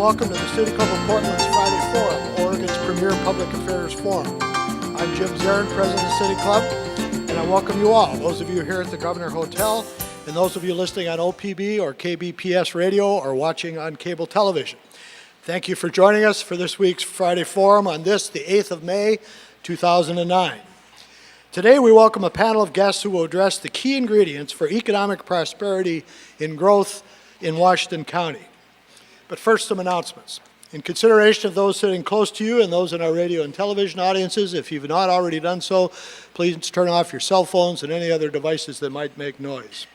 welcome to the City Club of Portland's Friday Forum, Oregon's premier public affairs forum. I'm Jim Zarin, President of the City Club, and I welcome you all, those of you here at the Governor Hotel, and ththose of you listening on OPB or KBPS radio or watching on cable television. Thank you for joining us for this week's Friday Forum on this, the 8th of May, 2009. Today we welcome a panel of guests who will address the key ingredients for economic prosperity and growth in Washington County. But first, some announcements. In consideration of those sitting close to you and those in our radio and television audiences, if you've not already done so, please turn off your cell phones and any other devices that might make noise.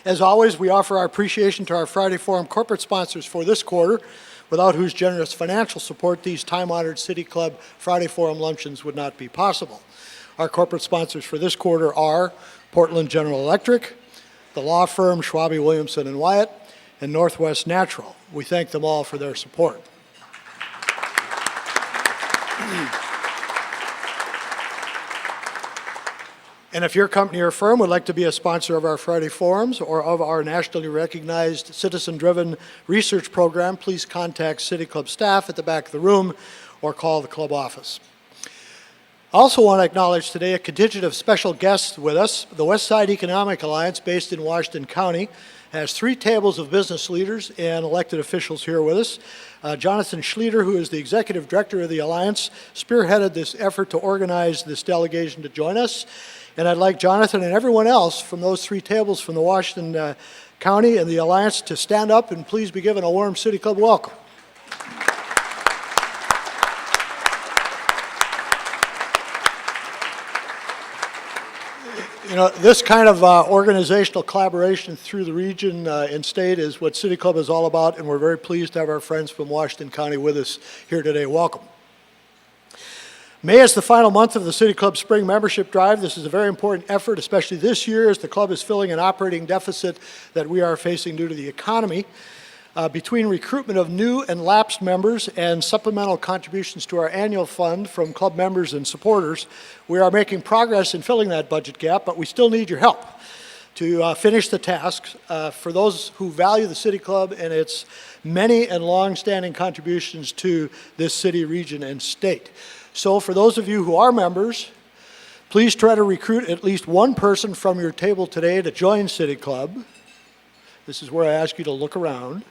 As always, we offer our appreciation to our Friday Forum corporate sponsors for this quarter, without whose generous financial support these time-honored City Club Friday Forum luncheons would not be possible. Our corporate sponsors for this quarter are Portland General Electric, the law firm Schwabe Williamson & Wyatt, and Northwest Natural. We thank them all for their support. And if your company or firm would like to be a sponsor of our Friday Forums or of our nationally recognized citizen-driven research program, please contact City Club staff at the back of the room or call the club office. I also want to acknowledge today a contingent of special guests with us. The West Side Economic Alliance, based in Washington County, has 3 tables of business leaders and elected officials here with us. Jonathan Schlueter, who is the executive director of the Alliance, spearheaded this effort to organize this delegation to join us. And I'd like Jonathan and everyone else from those 3 tables from the Washington County and the Alliance to stand up and please be given a warm City Club welcome. You know, this kind of organizational collaboration through the region and state is what City Club is all about, and we're very pleased to have our friends from Washington County with us here today. Welcome. May is the final month of the City Club Spring Membership Drive. This is a very important effort, especially this year as the club is filling an operating deficit that we are facing due to the economy. Between recruitment of new and lapsed members and supplemental contributions to our annual fund from club members and supporters, we are making progress in filling that budget gap, but we still need your help to finish the tasks. For those who value the City Club and its many and long-standing contributions to this city, region, and state. So for those of you who are members, please try to recruit at least one person from your table today to join City Club. This is where I ask you to look around.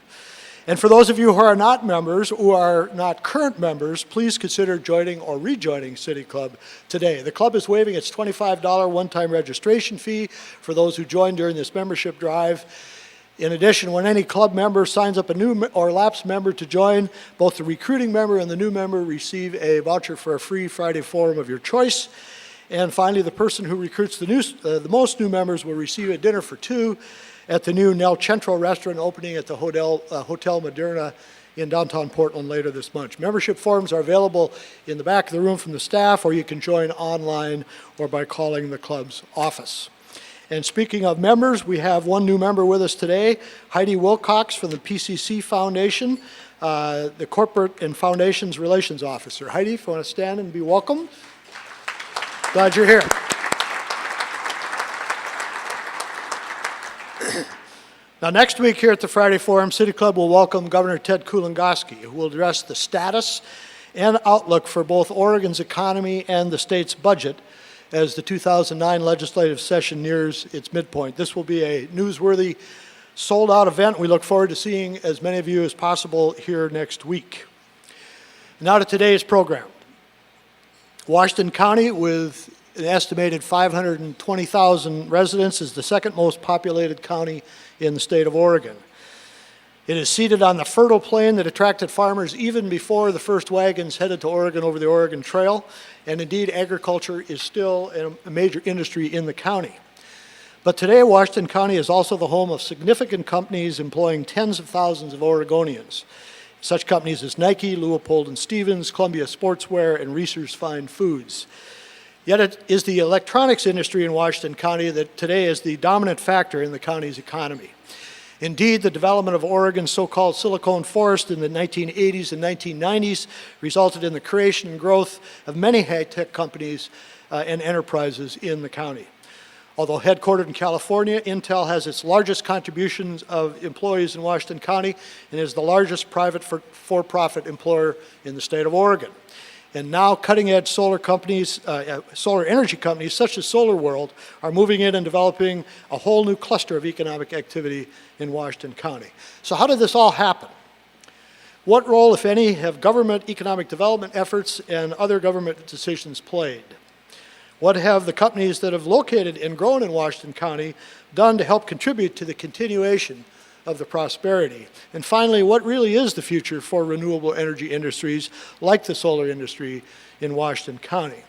And for those of you who are not members, who are not current members, please consider joining or rejoining City Club today. The club is waiving its $25 one-time registration fee for those who join during this membership drive. In addition, when any club member signs up a new or lapsed member to join, both the recruiting member and the new member receive a voucher for a free Friday Forum of your choice. And finally, the person who recruits the most new members will receive a dinner for 2 at the new Nel Centro restaurant opening at the Hotel Moderna in downtown Portland later this month. Membership forms are available in the back of the room from the staff, or you can join online or by calling the club's office. And speaking of members, we have one new member with us today, Heidi Wilcox from the PCC Foundation, the Corporate and Foundations Relations Officer. Heidi, if you want to stand and be welcome. Glad you're here. Now, next week here at the Friday Forum, City Club will welcome Governor Ted Kulongoski, who will address the status and outlook for both Oregon's economy and the state's budget as the 2009 legislative session nears its midpoint. This will be a newsworthy, sold-out event. We look forward to seeing as many of you as possible here next week. Now to today's program. Washington County, with an estimated 520,000 residents, is the second most populated county in the state of Oregon. It is seated on the fertile plain that attracted farmers even before the first wagons headed to Oregon over the Oregon Trail, and indeed agriculture is still a major industry in the county. But today, Washington County is also the home of significant companies employing tens of thousands of Oregonians. Such companies as Nike, Leupold and Stevens, Columbia Sportswear, and Reese's Fine Foods. Yet it is the electronics industry in Washington County that today is the dominant factor in the county's economy. Indeed, the development of Oregon's so-called Silicon Forest in the 1980s and 1990s resulted in the creation and growth of many high-tech companies and enterprises in the county. Although headquartered in California, Intel has its largest contributions of employees in Washington County and is the largest private for-profit employer in the state of Oregon. And now cutting-edge solar companies, solar energy companies such as SolarWorld are moving in and developing a whole new cluster of economic activity in Washington County. So how did this all happen? What role, if any, have government economic development efforts and other government decisions played? What have the companies that have located and grown in Washington County done to help contribute to the continuation of the prosperity? And finally, what really is the future for renewable energy industries like the solar industry in Washington County?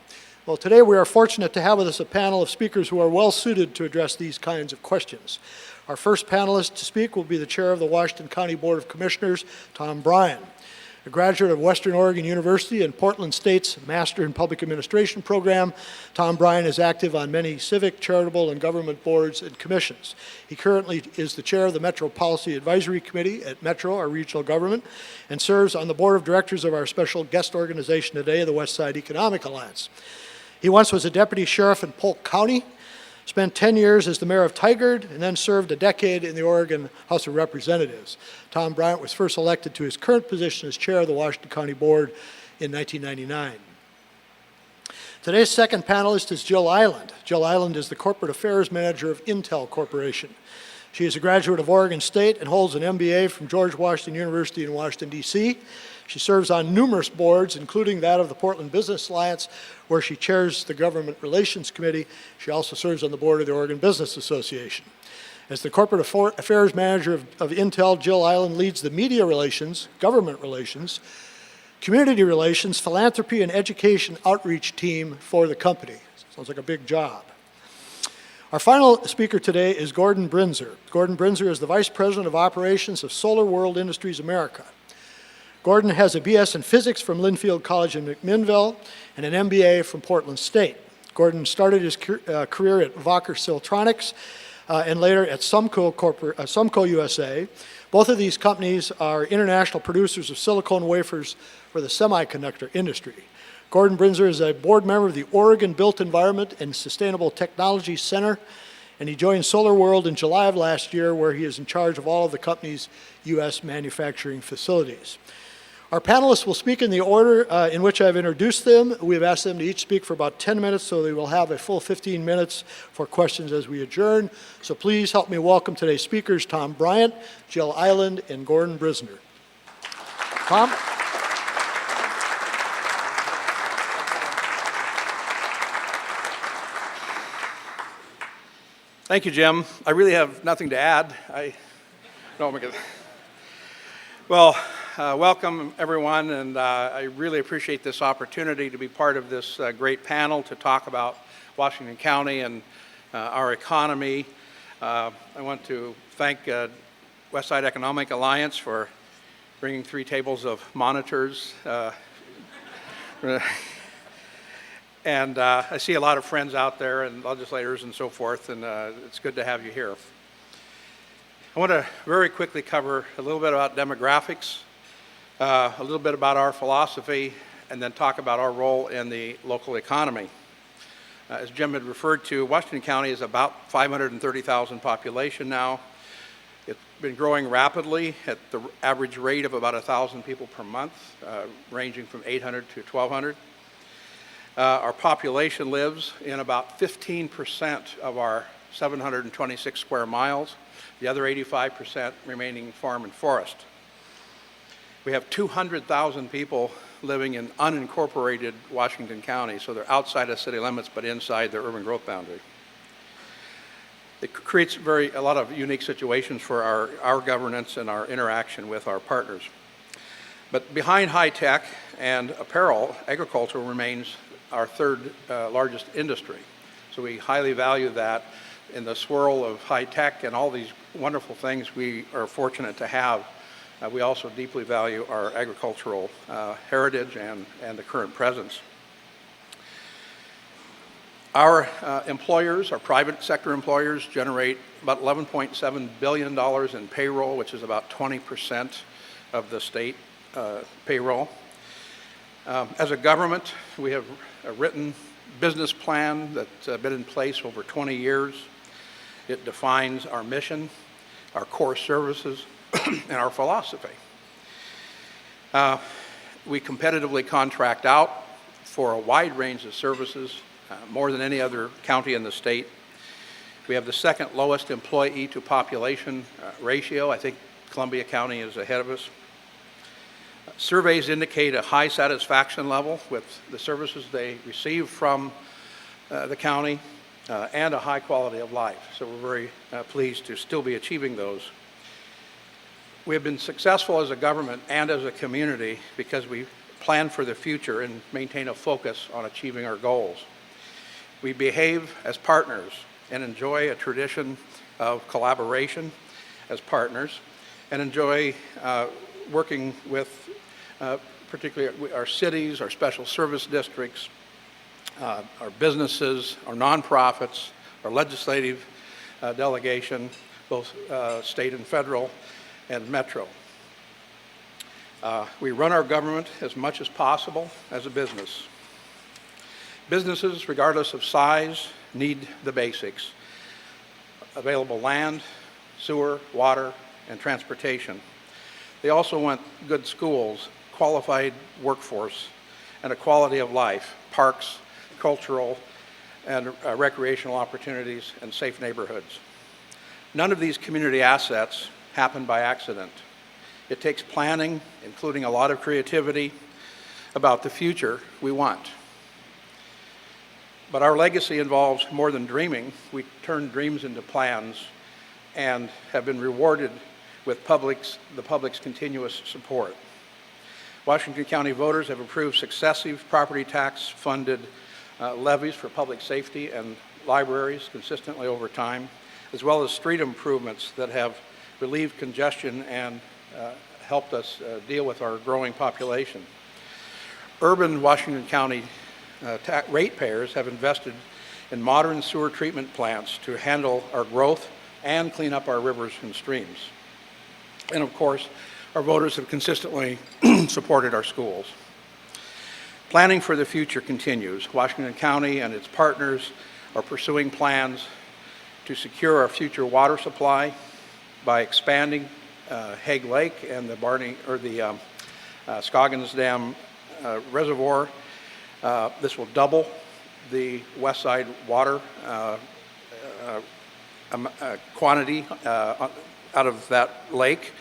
Well, today we are fortunate to have with us a panel of speakers who are well suited to address these kinds of questions. Our first panelist to speak will be the chair of the Washington County Board of Commissioners, Tom Bryan. A graduate of Western Oregon University and Portland State's Master in Public Administration program, Tom Bryan is active on many civic, charitable, and government boards and commissions. He currently is the chair of the Metro Policy Advisory Committee at Metro, our regional government, and serves on the board of directors of our special guest organization today, the West Side Economic Alliance. He once was a deputy sheriff in Polk County, spent 10 years as the mayor of Tigard, and then served a decade in the Oregon House of Representatives. Tom Bryan was first elected to his current position as chair of the Washington County Board in 1999. Today's second panelist is Jill Eiland. Jill Eiland is the corporate affairs manager of Intel Corporation. She is a graduate of Oregon State and holds an MBA from George Washington University in Washington, D.C. She serves on numerous boards, including that of the Portland Business Alliance, where she chairs the Government Relations Committee. She also serves on the board of the Oregon Business Association. As the corporate affairs manager of Intel, Jill Eiland leads the media relations, government relations, community relations, philanthropy, and education outreach team for the company. Sounds like a big job. Our final speaker today is Gordon Brinser. Gordon Brinser is the Vice President of Operations of SolarWorld Industries America. Gordon has a BS in physics from Linfield College in McMinnville and an MBA from Portland State. Gordon started his career at Wacker Siltronics and later at Sumco USA. Both of these companies are international producers of silicone wafers for the semiconductor industry. Gordon Brinser is a board member of the Oregon Built Environment and Sustainable Technology Center, and he joined SolarWorld in July of last year, where he is in charge of all of the company's U.S. manufacturing facilities. Our panelists will speak in the order in which I've introduced them. We've asked them to each speak for about 10 minutes, so they will have a full 15 minutes for questions as we adjourn. So please help me welcome today's speakers, Tom Bryan, Jill Eiland, and Gordon Brinser. Tom? Thank you, Jim. I really have nothing to add. Welcome everyone, and I really appreciate this opportunity to be part of this great panel to talk about Washington County and our economy. I want to thank West Side Economic Alliance for bringing 3 tables of monitors. And I see a lot of friends out there and legislators and so forth, and it's good to have you here. I want to very quickly cover a little bit about demographics, a little bit about our philosophy, and then talk about our role in the local economy. As Jim had referred to, Washington County is about 530,000 population now. It's been growing rapidly at the average rate of about 1,000 people per month, ranging from 800 to 1,200. Our population lives in about 15% of our 726 square miles, the other 85% remaining farm and forest. We have 200,000 people living in unincorporated Washington County, so they're outside of city limits but inside the urban growth boundary. It creates a lot of unique situations for our governance and our interaction with our partners. But behind high tech and apparel, agriculture remains our third largest industry. So we highly value that. In the swirl of high tech and all these wonderful things we are fortunate to have, we also deeply value our agricultural heritage and the current presence. Our employers, our private sector employers, generate about $11.7 billion in payroll, which is about 20% of the state payroll. As a government, we have a written business plan that's been in place over 20 years. It defines our mission, our core services, and our philosophy. We competitively contract out for a wide range of services, more than any other county in the state. We have the second lowest employee to population ratio. I think Columbia County is ahead of us. Surveys indicate a high satisfaction level with the services they receive from the county and a high quality of life. So we're very pleased to still be achieving those. We have been successful as a government and as a community because we plan for the future and maintain a focus on achieving our goals. We behave as partners and enjoy a tradition of collaboration as partners and enjoy working with particularly our cities, our special service districts, our businesses, our nonprofits, our legislative delegation, both state and federal, and metro. We run our government as much as possible as a business. Businesses, regardless of size, need the basics: available land, sewer, water, and transportation. They also want good schools, qualified workforce, and a quality of life, parks, cultural and recreational opportunities, and safe neighborhoods. None of these community assets happen by accident. It takes planning, including a lot of creativity about the future we want. But our legacy involves more than dreaming. We turn dreams into plans and have been rewarded with the public's continuous support. Washington County voters have approved successive property tax funded levies for public safety and libraries consistently over time, as well as street improvements that have relieved congestion and helped us deal with our growing population. Urban Washington County ratepayers have invested in modern sewer treatment plants to handle our growth and clean up our rivers and streams. And of course, our voters have consistently supported our schools. Planning for the future continues. Washington County and its partners are pursuing plans to secure our future water supply by expanding Hague Lake and the Scoggins Dam reservoir. This will double the west side water quantity out of that lake.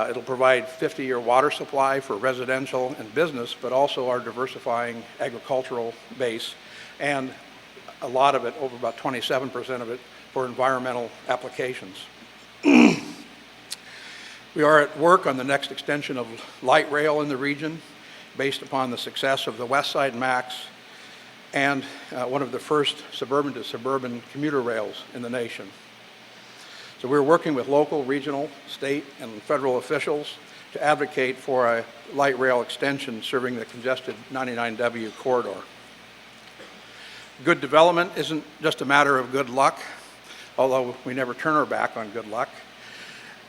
It'll provide 50-year water supply for residential and business, but also our diversifying agricultural base, and a lot of it, over about 27% of it, for environmental applications. We are at work on the next extension of light rail in the region, based upon the success of the West Side Max and one of the first suburban to suburban commuter rails in the nation. So we're working with local, regional, state, and federal officials to advocate for a light rail extension serving the congested 99W corridor. Good development isn't just a matter of good luck, although we never turn our back on good luck.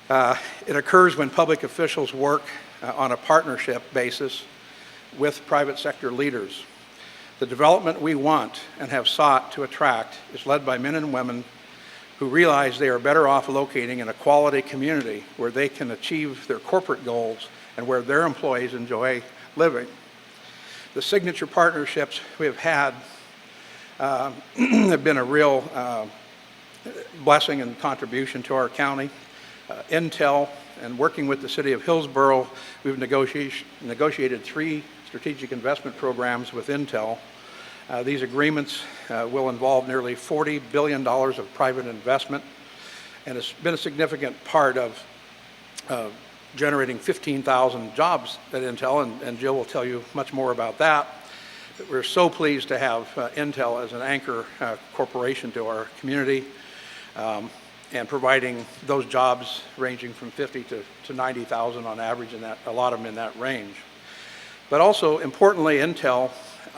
It occurs when public officials work on a partnership basis with private sector leaders. The development we want and have sought to attract is led by men and women who realize they are better off locating in a quality community where they can achieve their corporate goals and where their employees enjoy living. The signature partnerships we have had have been a real blessing and contribution to our county. Intel, and working with the city of Hillsborough, we've negotiated 3 strategic investment programs with Intel. These agreements will involve nearly $40 billion of private investment, and it's been a significant part of generating 15,000 jobs at Intel, and Jill will tell you much more about that. But we're so pleased to have Intel as an anchor corporation to our community, and providing those jobs ranging from 50 to 90,000 on average, and a lot of them in that range. But also, importantly, Intel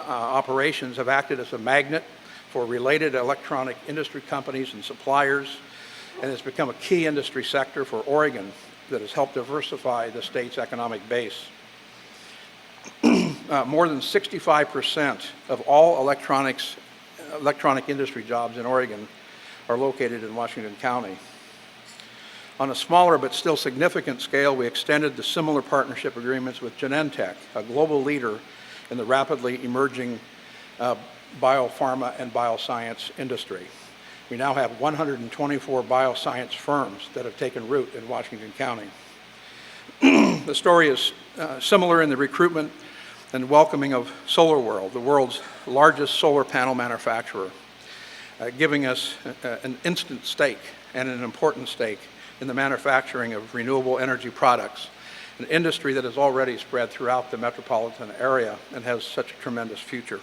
operations have acted as a magnet for related electronic industry companies and suppliers, and it's become a key industry sector for Oregon that has helped diversify the state's economic base. more than 65% of all electronic industry jobs in Oregon are located in Washington County. On a smaller but still significant scale, we extended the similar partnership agreements with Genentech, a global leader in the rapidly emerging biopharma and bioscience industry. We now have 124 bioscience firms that have taken root in Washington County. The story is similar in the recruitment and welcoming of SolarWorld, the world's largest solar panel manufacturer, giving us an instant stake and an important stake in the manufacturing of renewable energy products, an industry that is already spread throughout the metropolitan area and has such a tremendous future.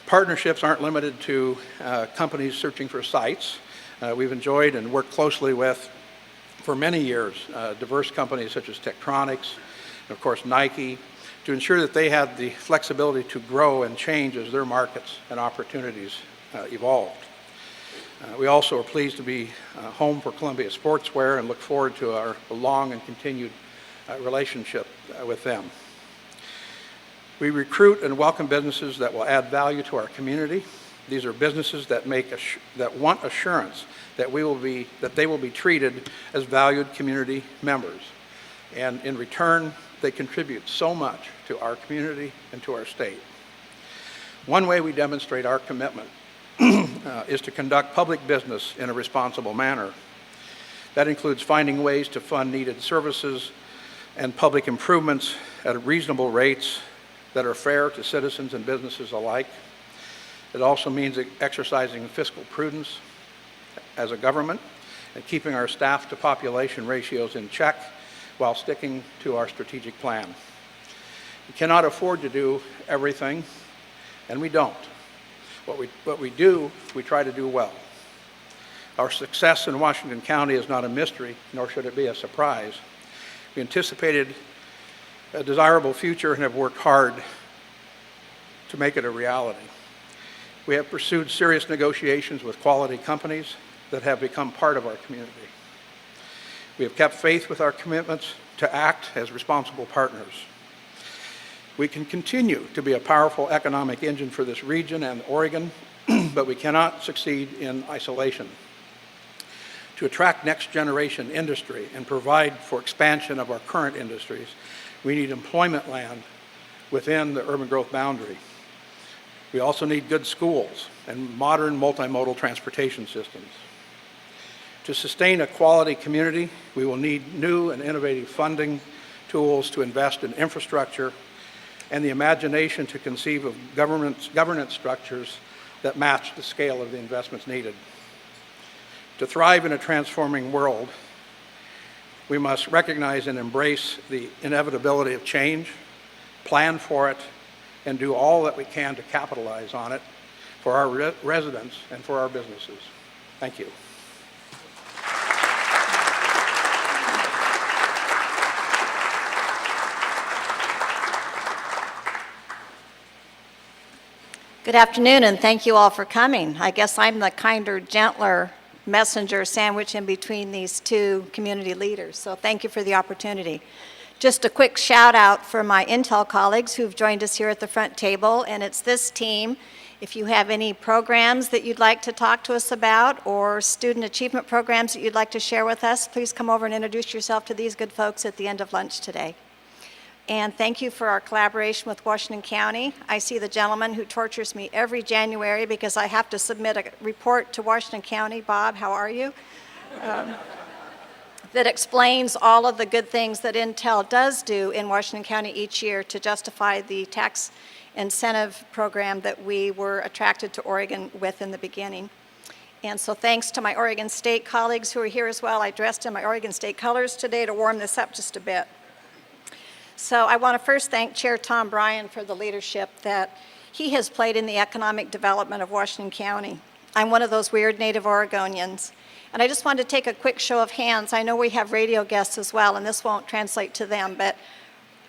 Partnerships aren't limited to companies searching for sites. We've enjoyed and worked closely with, for many years, diverse companies such as Tektronix, and of course Nike, to ensure that they had the flexibility to grow and change as their markets and opportunities evolved. We also are pleased to be home for Columbia Sportswear and look forward to our long and continued relationship with them. We recruit and welcome businesses that will add value to our community. These are businesses that want assurance that they will be treated as valued community members. And in return, they contribute so much to our community and to our state. One way we demonstrate our commitment is to conduct public business in a responsible manner. That includes finding ways to fund needed services and public improvements at reasonable rates that are fair to citizens and businesses alike. It also means exercising fiscal prudence as a government and keeping our staff to population ratios in check while sticking to our strategic plan. We cannot afford to do everything, and we don't. What we do, we try to do well. Our success in Washington County is not a mystery, nor should it be a surprise. We anticipated a desirable future and have worked hard to make it a reality. We have pursued serious negotiations with quality companies that have become part of our community. We have kept faith with our commitments to act as responsible partners. We can continue to be a powerful economic engine for this region and Oregon, but we cannot succeed in isolation. To attract next generation industry and provide for expansion of our current industries, we need employment land within the urban growth boundary. We also need good schools and modern multimodal transportation systems. To sustain a quality community, we will need new and innovative funding tools to invest in infrastructure and the imagination to conceive of governance structures that match the scale of the investments needed. To thrive in a transforming world, we must recognize and embrace the inevitability of change, plan for it, and do all that we can to capitalize on it for our residents and for our businesses. Thank you. Good afternoon, and thank you all for coming. I guess I'm the kinder, gentler messenger sandwiched in between these two community leaders, so thank you for the opportunity. Just a quick shout out for my Intel colleagues who've joined us here at the front table, and it's this team. If you have any programs that you'd like to talk to us about or student achievement programs that you'd like to share with us, please come over and introduce yourself to these good folks at the end of lunch today. And thank you for our collaboration with Washington County. I see the gentleman who tortures me every January because I have to submit a report to Washington County. Bob, how are you? That explains all of the good things that Intel does do in Washington County each year to justify the tax incentive program that we were attracted to Oregon with in the beginning. And so thanks to my Oregon State colleagues who are here as well. I dressed in my Oregon State colors today to warm this up just a bit. So I want to first thank Chair Tom Bryan for the leadership that he has played in the economic development of Washington County. I'm one of those weird Native Oregonians. And I just wanted to take a quick show of hands. I know we have radio guests as well, and this won't translate to them, but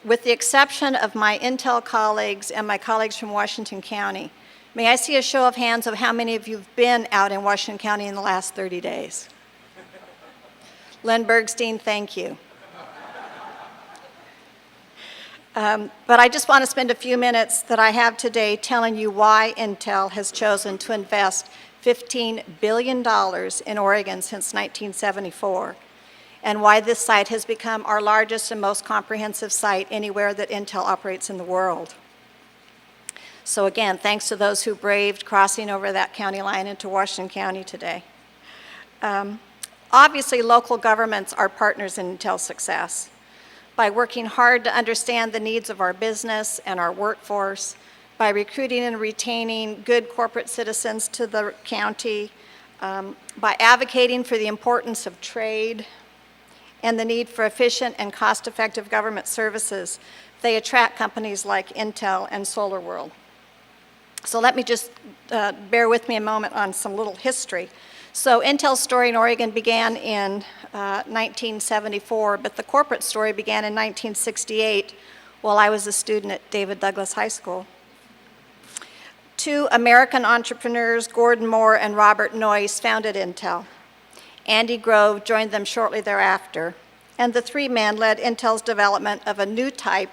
with the exception of my Intel colleagues and my colleagues from Washington County, may I see a show of hands of how many of you have been out in Washington County in the last 30 days? Len Bergstein, thank you. But I just want to spend a few minutes that I have today telling you why Intel has chosen to invest $15 billion in Oregon since 1974, and why this site has become our largest and most comprehensive site anywhere that Intel operates in the world. So again, thanks to those who braved crossing over that county line into Washington County today. Obviously, local governments are partners in Intel's success. By working hard to understand the needs of our business and our workforce, by recruiting and retaining good corporate citizens to the county, by advocating for the importance of trade and the need for efficient and cost-effective government services, they attract companies like Intel and SolarWorld. So let me just bear with me a moment on some little history. So Intel's story in Oregon began in 1974, but the corporate story began in 1968 while I was a student at David Douglas High School. Two American entrepreneurs, Gordon Moore and Robert Noyce, founded Intel. Andy Grove joined them shortly thereafter, and the three men led Intel's development of a new type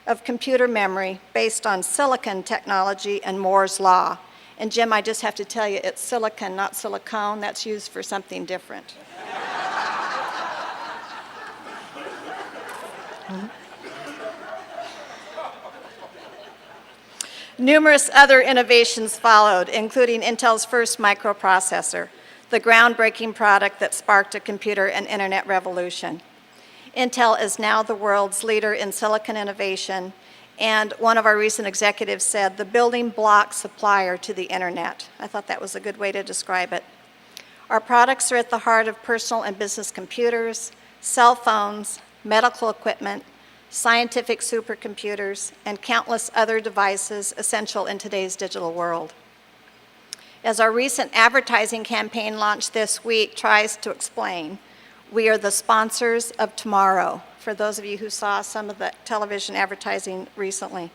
of computer memory based on silicon technology and Moore's law. And Jim, I just have to tell you, it's silicon, not silicone. That's used for something different. Numerous other innovations followed, including Intel's first microprocessor, the groundbreaking product that sparked a computer and internet revolution. Intel is now the world's leader in silicon innovation, and one of our recent executives said, the building block supplier to the internet. I thought that was a good way to describe it. Our products are at the heart of personal and business computers, cell phones, medical equipment, scientific supercomputers, and countless other devices essential in today's digital world. As our recent advertising campaign launched this week tries to explain, we are the sponsors of tomorrow, for those of you who saw some of the television advertising recently.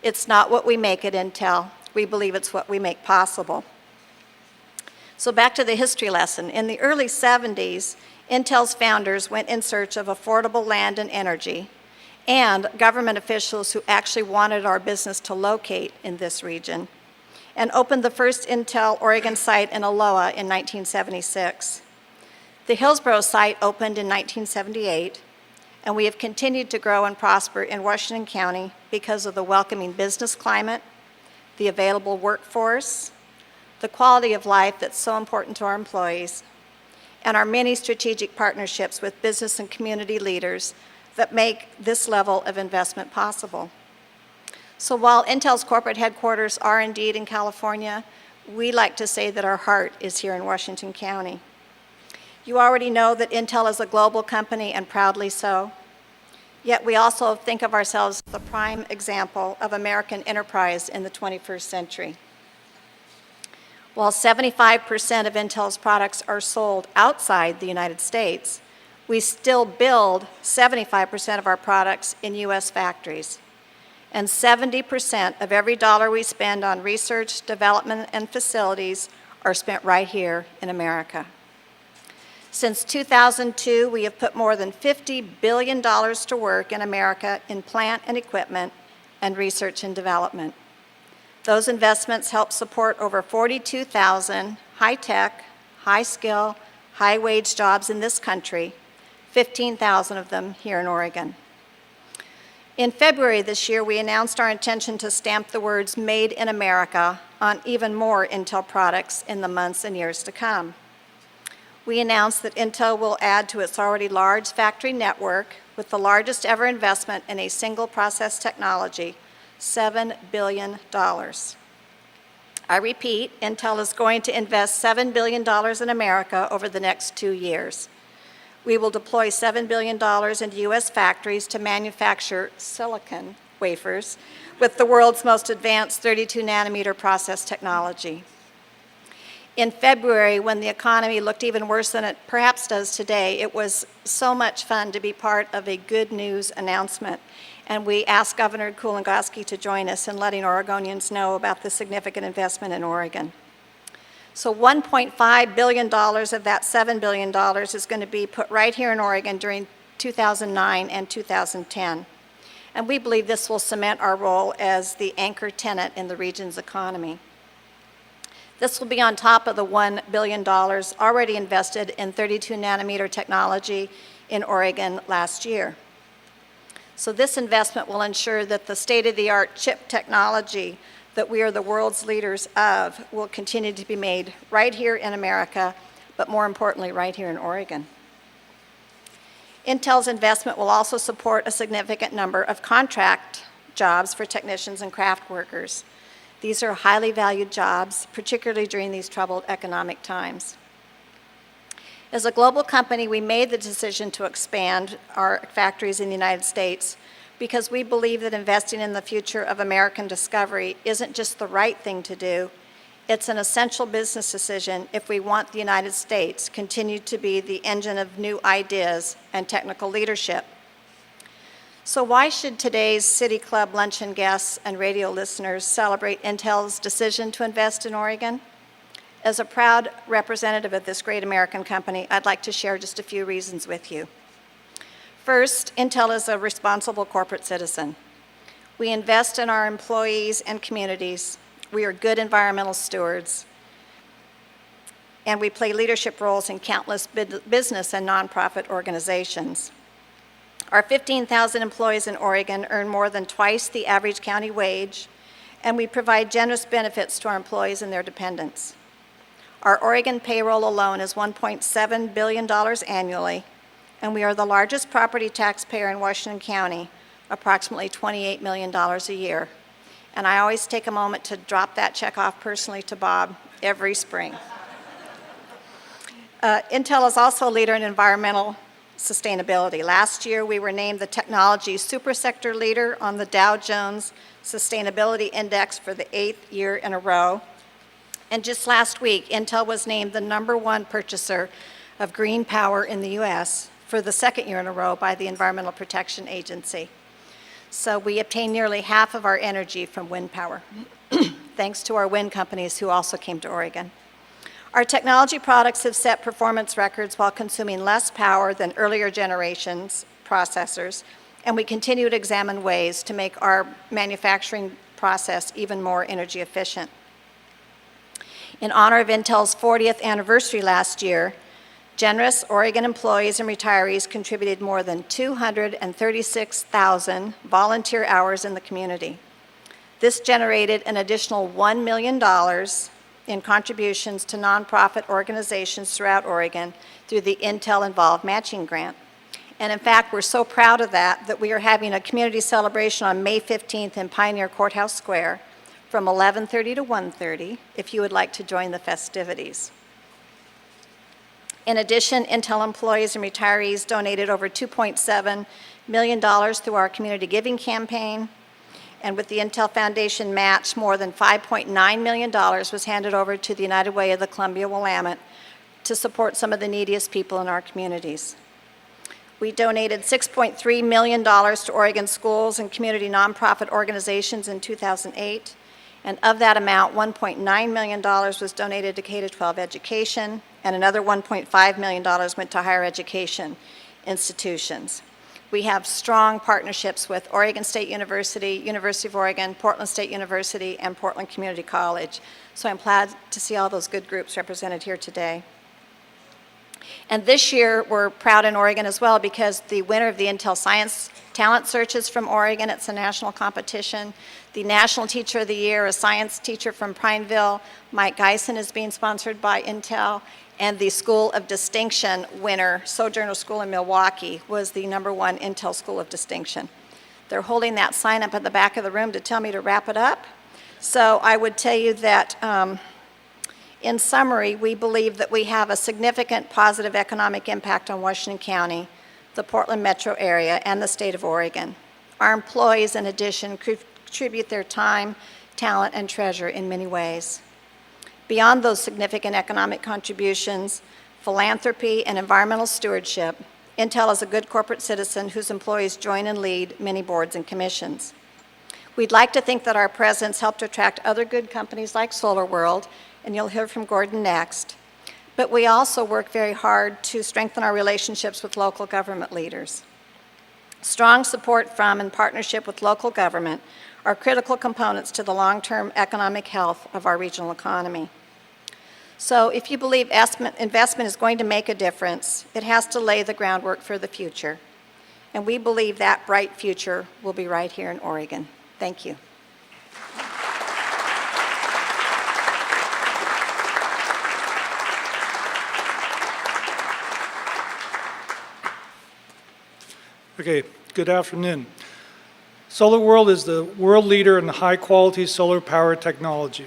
It's not what we make at Intel. We believe it's what we make possible. So back to the history lesson. In the early 70s, Intel's founders went in search of affordable land and energy, and government officials who actually wanted our business to locate in this region, and opened the first Intel Oregon site in Aloha in 1976. The Hillsboro site opened in 1978, and we have continued to grow and prosper in Washington County because of the welcoming business climate, the available workforce, the quality of life that's so important to our employees, and our many strategic partnerships with business and community leaders that make this level of investment possible. So while Intel's corporate headquarters are indeed in California, we like to say that our heart is here in Washington County. You already know that Intel is a global company, and proudly so. Yet we also think of ourselves as the prime example of American enterprise in the 21st century. While 75% of Intel's products are sold outside the United States, we still build 75% of our products in U.S. factories. And 70% of every dollar we spend on research, development, and facilities are spent right here in America. Since 2002, we have put more than $50 billion to work in America in plant and equipment and research and development. Those investments help support over 42,000 high-tech, high-skill, high-wage jobs in this country, 15,000 of them here in Oregon. In February this year, we announced our intention to stamp the words "Made in America" on even more Intel products in the months and years to come. We announced that Intel will add to its already large factory network with the largest ever investment in a single process technology, $7 billion. I repeat, Intel is going to invest $7 billion in America over the next 2 years. We will deploy $7 billion into U.S. factories to manufacture silicon wafers with the world's most advanced 32-nanometer process technology. In February, when the economy looked even worse than it perhaps does today, it was so much fun to be part of a good news announcement. And we asked Governor Kulongoski to join us in letting Oregonians know about the significant investment in Oregon. So $1.5 billion of that $7 billion is going to be put right here in Oregon during 2009 and 2010. and we believe this will cement our role as the anchor tenant in the region's economy. This will be on top of the $1 billion already invested in 32 nanometer technology in Oregon last year. So this investment will ensure that the state-of-the-art chip technology that we are the world's leaders of will continue to be made right here in America, but more importantly, right here in Oregon. Intel's investment will also support a significant number of contract jobs for technicians and craft workers. These are highly valued jobs, particularly during these troubled economic times. As a global company, we made the decision to expand our factories in the United States because we believe that investing in the future of American discovery isn't just the right thing to do, it's an essential business decision if we want the United States to continue to be the engine of new ideas and technical leadership. So why should today's City Club luncheon guests and radio listeners celebrate Intel's decision to invest in Oregon? As a proud representative of this great American company, I'd like to share just a few reasons with you. First, Intel is a responsible corporate citizen. We invest in our employees and communities. We are good environmental stewards. And we play leadership roles in countless business and nonprofit organizations. Our 15,000 employees in Oregon earn more than twice the average county wage, and we provide generous benefits to our employees and their dependents. Our Oregon payroll alone is $1.7 billion annually, and we are the largest property taxpayer in Washington County, approximately $28 million a year. And I always take a moment to drop that check off personally to Bob every spring. Intel is also a leader in environmental sustainability. Last year, we were named the technology supersector leader on the Dow Jones Sustainability Index for the 8th year in a row. And just last week, Intel was named the #1 purchaser of green power in the U.S. for the 2nd year in a row by the Environmental Protection Agency. So we obtain nearly half of our energy from wind power, thanks to our wind companies who also came to Oregon. Our technology products have set performance records while consuming less power than earlier generations processors, and we continue to examine ways to make our manufacturing process even more energy efficient. In honor of Intel's 40th anniversary last year, generous Oregon employees and retirees contributed more than 236,000 volunteer hours in the community. This generated an additional $1 million in contributions to nonprofit organizations throughout Oregon through the Intel Involved Matching Grant. And in fact, we're so proud of that we are having a community celebration on May 15th in Pioneer Courthouse Square from 11:30 to 1:30 if you would like to join the festivities. In addition, Intel employees and retirees donated over $2.7 million through our community giving campaign. And with the Intel Foundation match, more than $5.9 million was handed over to the United Way of the Columbia Willamette to support some of the neediest people in our communities. We donated $6.3 million to Oregon schools and community nonprofit organizations in 2008. And of that amount, $1.9 million was donated to K-12 education, and another $1.5 million went to higher education institutions. We have strong partnerships with Oregon State University, University of Oregon, Portland State University, and Portland Community College. So I'm glad to see all those good groups represented here today. And this year, we're proud in Oregon as well because the winner of the Intel Science Talent Search is from Oregon. It's a national competition. The National Teacher of the Year, a science teacher from Prineville, Mike Geisen, is being sponsored by Intel. And the School of Distinction winner, Sojourner School in Milwaukee, was the #1 Intel School of Distinction. They're holding that sign up at the back of the room to tell me to wrap it up. So I would tell you that in summary, we believe that we have a significant positive economic impact on Washington County, the Portland metro area, and the state of Oregon. Our employees, in addition, contribute their time, talent, and treasure in many ways. Beyond those significant economic contributions, philanthropy, and environmental stewardship, Intel is a good corporate citizen whose employees join and lead many boards and commissions. We'd like to think that our presence helped attract other good companies like SolarWorld, and you'll hear from Gordon next. But we also work very hard to strengthen our relationships with local government leaders. Strong support from and partnership with local government are critical components to the long-term economic health of our regional economy. So if you believe investment is going to make a difference, it has to lay the groundwork for the future. And we believe that bright future will be right here in Oregon. Thank you. Okay, good afternoon. SolarWorld is the world leader in high-quality solar power technology.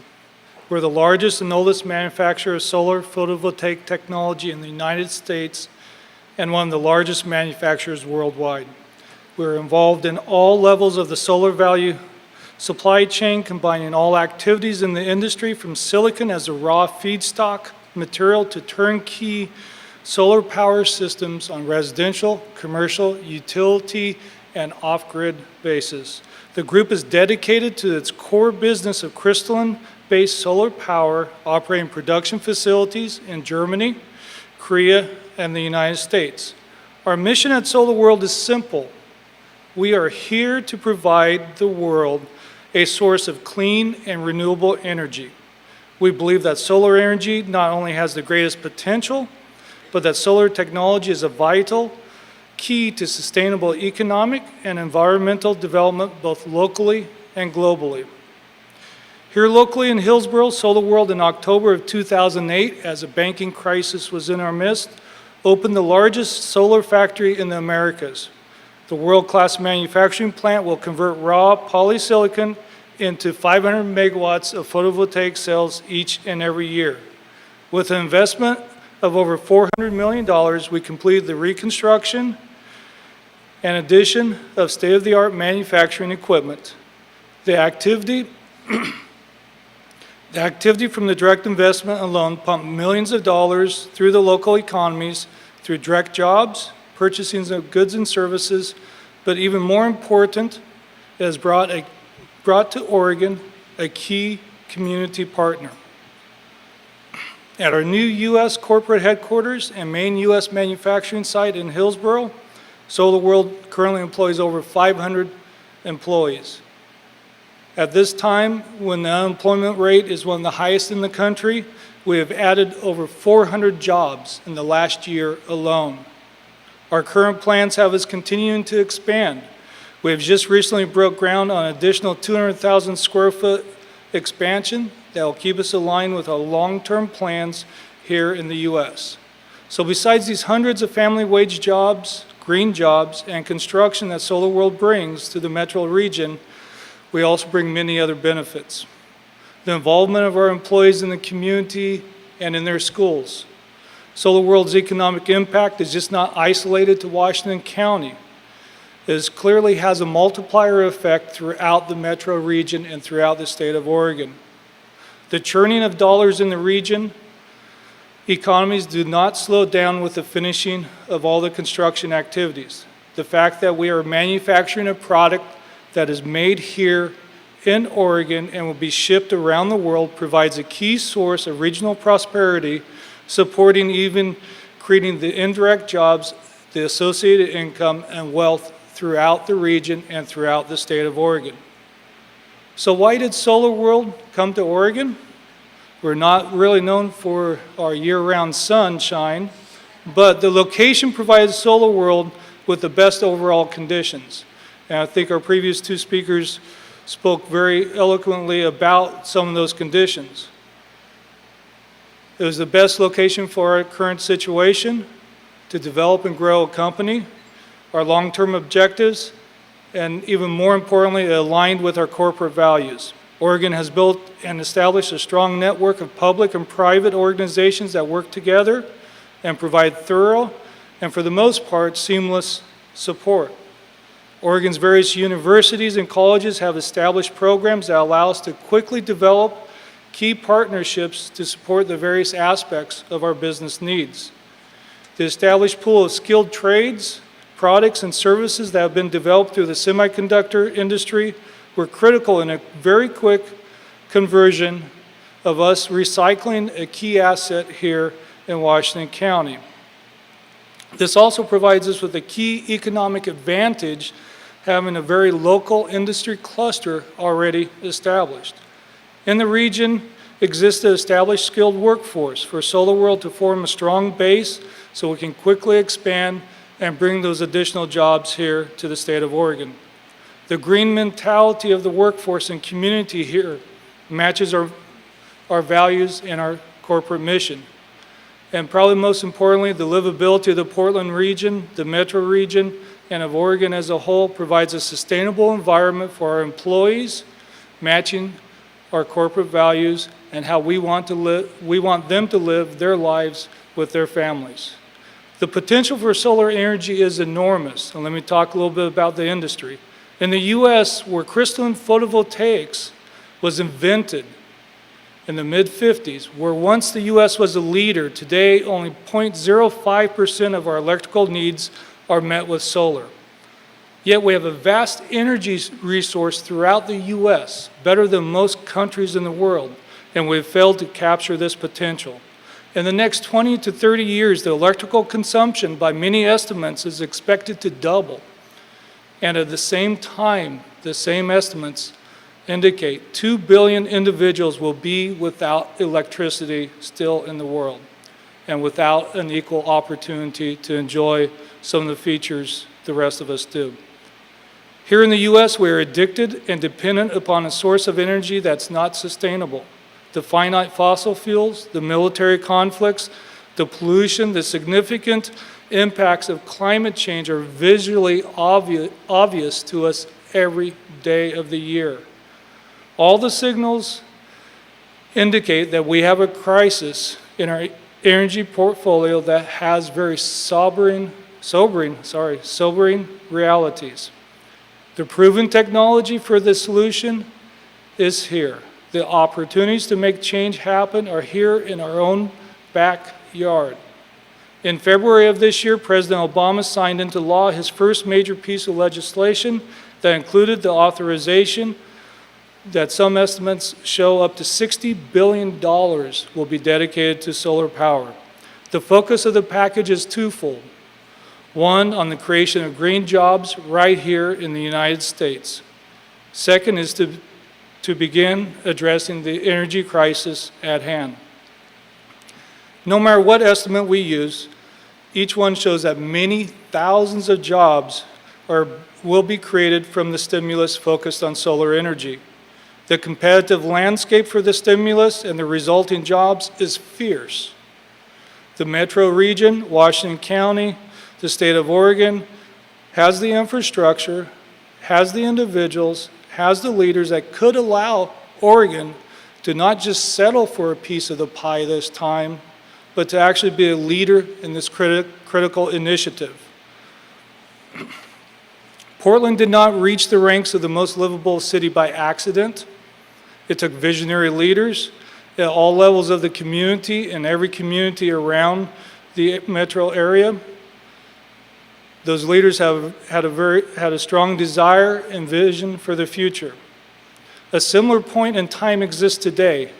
We're the largest and oldest manufacturer of solar photovoltaic technology in the United States and one of the largest manufacturers worldwide. We're involved in all levels of the solar value supply chain, combining all activities in the industry from silicon as a raw feedstock material to turnkey solar power systems on residential, commercial, utility, and off-grid basis. The group is dedicated to its core business of crystalline-based solar power, operating production facilities in Germany, Korea, and the United States. Our mission at SolarWorld is simple. We are here to provide the world a source of clean and renewable energy. We believe that solar energy not only has the greatest potential, but that solar technology is a vital key to sustainable economic and environmental development both locally and globally. Here locally in Hillsboro, SolarWorld in October of 2008, as a banking crisis was in our midst, opened the largest solar factory in the Americas. The world-class manufacturing plant will convert raw polysilicon into 500 megawatts of photovoltaic cells each and every year. With an investment of over $400 million, we completed the reconstruction and addition of state-of-the-art manufacturing equipment. The activity from the direct investment alone pumped millions of dollars through the local economies through direct jobs, purchasing of goods and services, but even more important, it has brought to Oregon a key community partner. At our new U.S. corporate headquarters and main U.S. manufacturing site in Hillsboro, SolarWorld currently employs over 500 employees. At this time, when the unemployment rate is one of the highest in the country, we have added over 400 jobs in the last year alone. Our current plans have us continuing to expand. We have just recently broke ground on an additional 200,000 square foot expansion that will keep us aligned with our long-term plans here in the U.S. So besides these hundreds of family wage jobs, green jobs, and construction that SolarWorld brings to the metro region, we also bring many other benefits. The involvement of our employees in the community and in their schools. SolarWorld's economic impact is just not isolated to Washington County. It clearly has a multiplier effect throughout the metro region and throughout the state of Oregon. The churning of dollars in the region economies do not slow down with the finishing of all the construction activities. The fact that we are manufacturing a product that is made here in Oregon and will be shipped around the world provides a key source of regional prosperity, supporting even creating the indirect jobs, the associated income, and wealth throughout the region and throughout the state of Oregon. So why did SolarWorld come to Oregon? We're not really known for our year-round sunshine, but the location provides SolarWorld with the best overall conditions. And I think our previous two speakers spoke very eloquently about some of those conditions. It was the best location for our current situation to develop and grow a company, our long-term objectives, and even more importantly, it aligned with our corporate values. Oregon has built and established a strong network of public and private organizations that work together and provide thorough and, for the most part, seamless support. Oregon's various universities and colleges have established programs that allow us to quickly develop key partnerships to support the various aspects of our business needs. The established pool of skilled trades, products, and services that have been developed through the semiconductor industry were critical in a very quick conversion of us recycling a key asset here in Washington County. This also provides us with a key economic advantage, having a very local industry cluster already established. In the region exists an established skilled workforce for SolarWorld to form a strong base so we can quickly expand and bring those additional jobs here to the state of Oregon. The green mentality of the workforce and community here matches our values and our corporate mission. And probably most importantly, the livability of the Portland region, the metro region, and of Oregon as a whole provides a sustainable environment for our employees, matching our corporate values and how we want them to live their lives with their families. The potential for solar energy is enormous, and let me talk a little bit about the industry. In the U.S., where crystalline photovoltaics was invented in the mid-50s, where once the U.S. was a leader, today only 0.05% of our electrical needs are met with solar. Yet we have a vast energy resource throughout the U.S., better than most countries in the world, and we've failed to capture this potential. In the next 20 to 30 years, the electrical consumption, by many estimates, is expected to double. And at the same time, the same estimates indicate 2 billion individuals will be without electricity still in the world, and without an equal opportunity to enjoy some of the features the rest of us do. Here in the U.S., we are addicted and dependent upon a source of energy that's not sustainable. The finite fossil fuels, the military conflicts, the pollution, the significant impacts of climate change are visually obvious to us every day of the year. All the signals indicate that we have a crisis in our energy portfolio that has very sobering realities. The proven technology for the solution is here. The opportunities to make change happen are here in our own backyard. In February of this year, President Obama signed into law his first major piece of legislation that included the authorization that some estimates show up to $60 billion will be dedicated to solar power. The focus of the package is twofold. One, on the creation of green jobs right here in the United States. Second is to begin addressing the energy crisis at hand. No matter what estimate we use, each one shows that many thousands of jobs will be created from the stimulus focused on solar energy. The competitive landscape for the stimulus and the resulting jobs is fierce. The metro region, Washington County, the state of Oregon has the infrastructure, has the individuals, has the leaders that could allow Oregon to not just settle for a piece of the pie this time, but to actually be a leader in this critical initiative. Portland did not reach the ranks of the most livable city by accident. It took visionary leaders at all levels of the community and every community around the metro area. Those leaders have had a strong desire and vision for the future. A similar point in time exists today.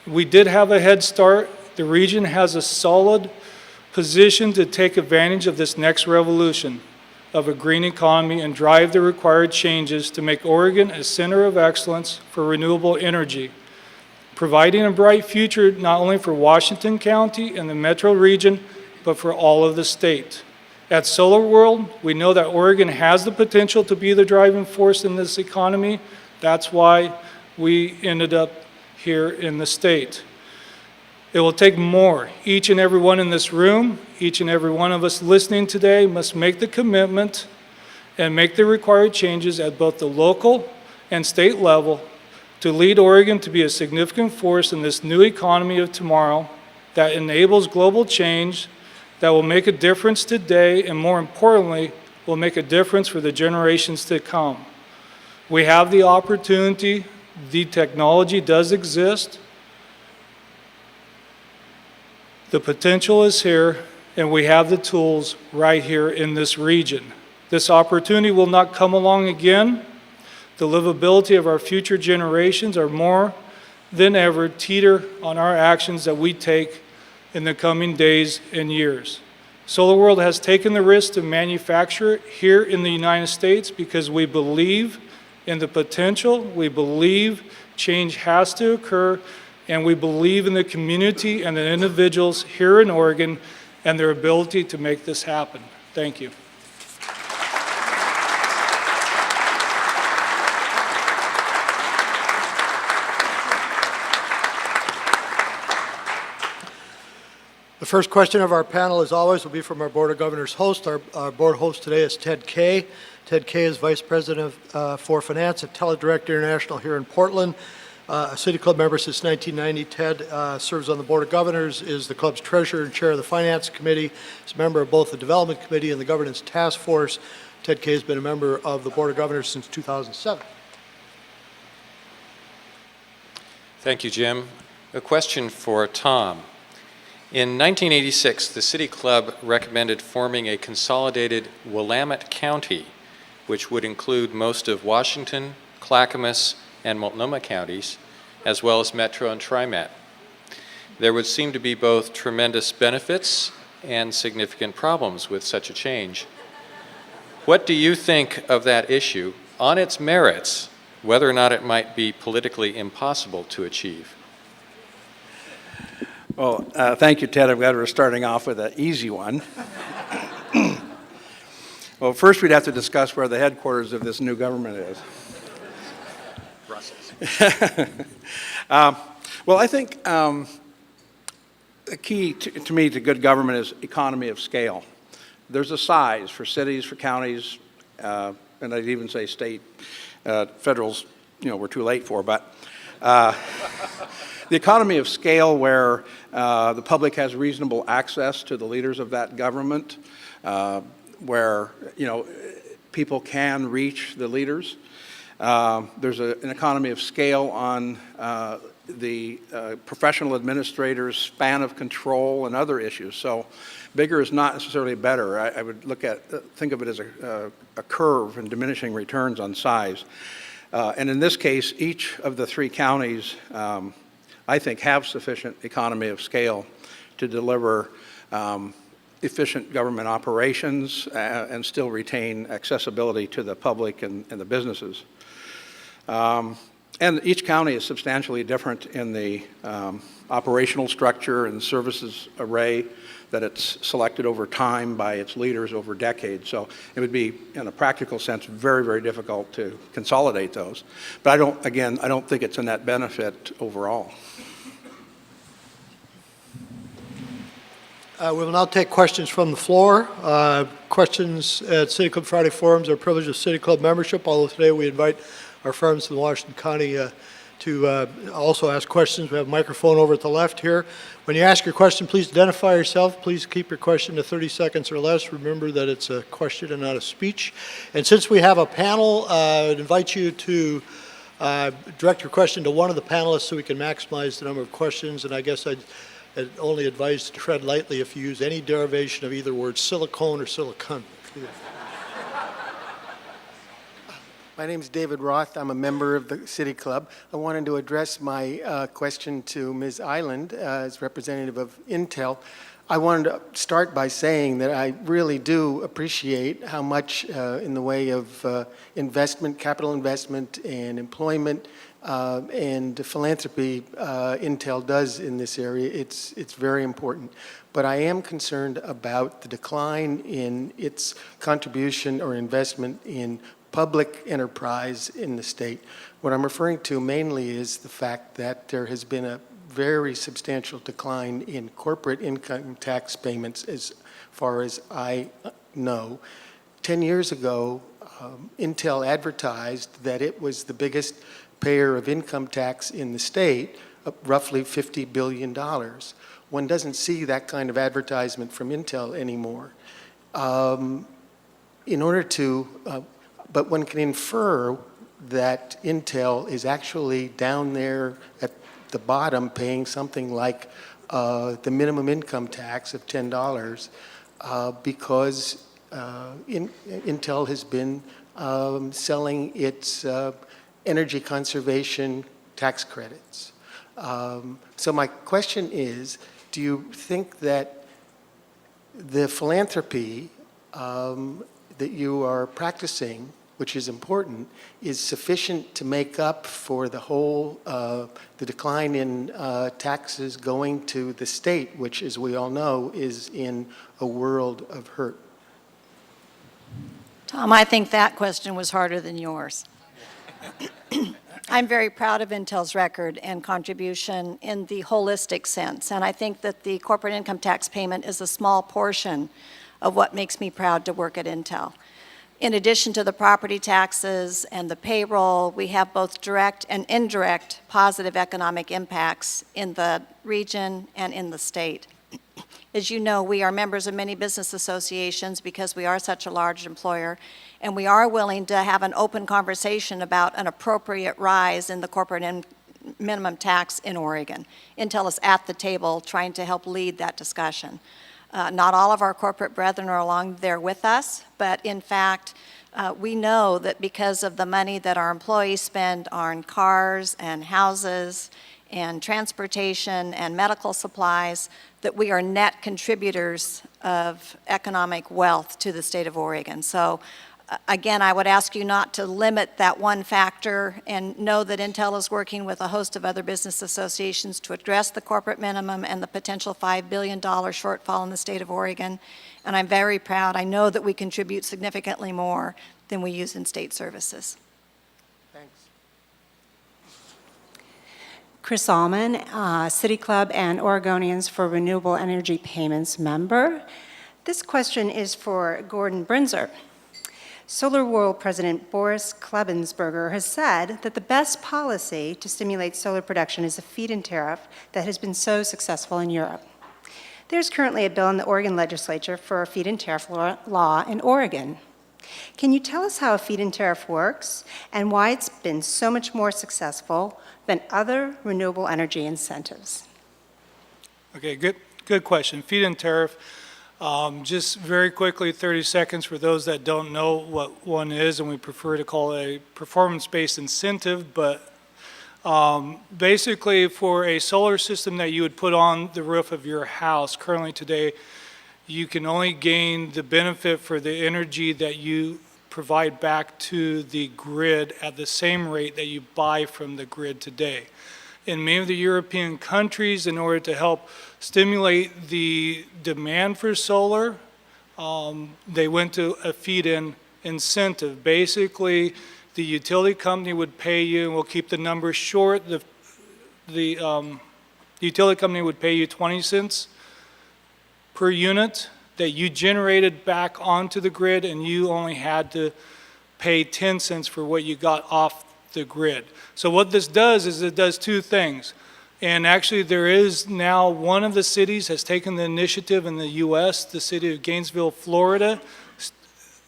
We did have a head start. The region has a solid position to take advantage of this next revolution of a green economy and drive the required changes to make Oregon a center of excellence for renewable energy, providing a bright future not only for Washington County and the metro region, but for all of the state. At SolarWorld, we know that Oregon has the potential to be the driving force in this economy. That's why we ended up here in the state. It will take more. Each and every one in this room, each and every one of us listening today must make the commitment and make the required changes at both the local and state level to lead Oregon to be a significant force in this new economy of tomorrow that enables global change, that will make a difference today, and more importantly, will make a difference for the generations to come. We have the opportunity, the technology does exist, the potential is here, and we have the tools right here in this region. This opportunity will not come along again. The livability of our future generations are more than ever teeter on our actions that we take in the coming days and years. SolarWorld has taken the risk to manufacture it here in the United States because we believe in the potential, we believe change has to occur, and we believe in the community and the individuals here in Oregon and their ability to make this happen. Thank you. The first question of our panel, as always, will be from our Board of Governors host. Our board host today is Ted Kay. Ted Kay is Vice President for Finance at Teledirector International here in Portland. A City Club member since 1990. Ted serves on the Board of Governors, is the club's treasurer and chair of the Finance Committee. He's a member of both the Development Committee and the Governance Task Force. Ted Kay has been a member of the Board of Governors since 2007. Thank you, Jim. A question for Tom. In 1986, the City Club recommended forming a consolidated Willamette County, which would include most of Washington, Clackamas, and Multnomah counties, as well as Metro and TriMet. There would seem to be both tremendous benefits and significant problems with such a change. What do you think of that issue on its merits, whether or not it might be politically impossible to achieve? Well, thank you, Ted. I'm glad we're starting off with an easy one. Well, first we'd have to discuss where the headquarters of this new government is. Brussels. Well, I think the key to me to good government is economy of scale. There's a size for cities, for counties, and I'd even say state. Federals, we're too late for, but the economy of scale where the public has reasonable access to the leaders of that government, where people can reach the leaders. There's an economy of scale on the professional administrators' span of control and other issues. So bigger is not necessarily better. I would think of it as a curve and diminishing returns on size. And in this case, each of the three counties, I think, have sufficient economy of scale to deliver efficient government operations and still retain accessibility to the public and the businesses. And each county is substantially different in the operational structure and services array that it's selected over time by its leaders over decades. So it would be, in a practical sense, very, very difficult to consolidate those. But I don't think it's a net benefit overall. We will now take questions from the floor. Questions at City Club Friday forums are a privilege of City Club membership, although today we invite our friends from Washington County to also ask questions. We have a microphone over at the left here. When you ask your question, please identify yourself. Please keep your question to 30 seconds or less. Remember that it's a question and not a speech. And since we have a panel, I'd invite you to direct your question to one of the panelists so we can maximize the number of questions. And I guess I'd only advise to tread lightly if you use any derivation of either word silicone or silicon. My name is David Roth. I'm a member of the City Club. I wanted to address my question to Ms. Eiland as representative of Intel. I wanted to start by saying that I really do appreciate how much in the way of investment, capital investment, and employment and philanthropy Intel does in this area. It's very important. But I am concerned about the decline in its contribution or investment in public enterprise in the state. What I'm referring to mainly is the fact that there has been a very substantial decline in corporate income tax payments as far as I know. 10 years ago, Intel advertised that it was the biggest payer of income tax in the state, roughly $50 billion. One doesn't see that kind of advertisement from Intel anymore. But one can infer that Intel is actually down there at the bottom paying something like the minimum income tax of $10 because Intel has been selling its energy conservation tax credits. So my question is, do you think that the philanthropy that you are practicing, which is important, is sufficient to make up for the whole, the decline in taxes going to the state, which, as we all know, is in a world of hurt? Tom, I think that question was harder than yours. I'm very proud of Intel's record and contribution in the holistic sense, and I think that the corporate income tax payment is a small portion of what makes me proud to work at Intel. In addition to the property taxes and the payroll, we have both direct and indirect positive economic impacts in the region and in the state. As you know, we are members of many business associations because we are such a large employer, and we are willing to have an open conversation about an appropriate rise in the corporate minimum tax in Oregon. Intel is at the table trying to help lead that discussion. Not all of our corporate brethren are along there with us, but in fact, we know that because of the money that our employees spend on cars and houses and transportation and medical supplies, that we are net contributors of economic wealth to the state of Oregon. So again, I would ask you not to limit that one factor, and know that Intel is working with a host of other business associations to address the corporate minimum and the potential $5 billion shortfall in the state of Oregon. And I'm very proud. I know that we contribute significantly more than we use in state services. Thanks. Chris Allman, City Club and Oregonians for Renewable Energy Payments member. This question is for Gordon Brinser. SolarWorld President Boris Klebensberger has said that the best policy to stimulate solar production is a feed-in tariff that has been so successful in Europe. There's currently a bill in the Oregon legislature for a feed-in tariff law in Oregon. Can you tell us how a feed-in tariff works and why it's been so much more successful than other renewable energy incentives? Okay, good question. Feed-in tariff. Just very quickly, 30 seconds for those that don't know what one is, and we prefer to call it a performance-based incentive, but basically for a solar system that you would put on the roof of your house, currently today, you can only gain the benefit for the energy that you provide back to the grid at the same rate that you buy from the grid today. In many of the European countries, in order to help stimulate the demand for solar, they went to a feed-in incentive. Basically, the utility company would pay you, and we'll keep the numbers short, the utility company would pay you 20 cents per unit that you generated back onto the grid, and you only had to pay 10 cents for what you got off the grid. So what this does is it does two things. And actually there is now one of the cities has taken the initiative in the US, the city of Gainesville, Florida,